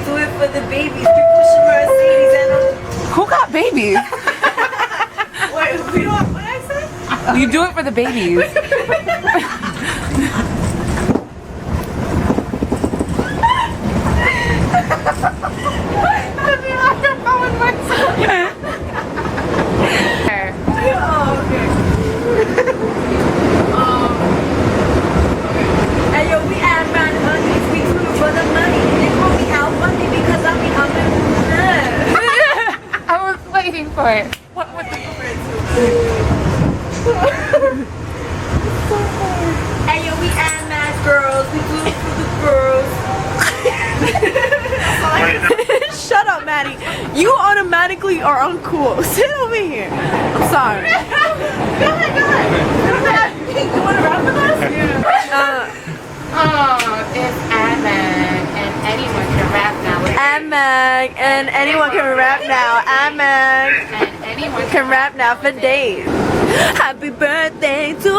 do it for the babies. We pushing Mercedes and Who got babies? wait, we don't. What did I say? You do it for the babies. Hey yo, we add man honeys. We do it for the money. They call me out money because I'm I was waiting for it. What was the Hey yo, we add mad girls. We do it for the girls. Shut up, Maddie. You automatically are uncool. Sit over here. I'm sorry. Go ahead. You want to rap with us? It's ADDMAG and anyone can rap now. ADDMAG and anyone can rap now. ADDMAG And anyone can rap now for days. Happy birthday to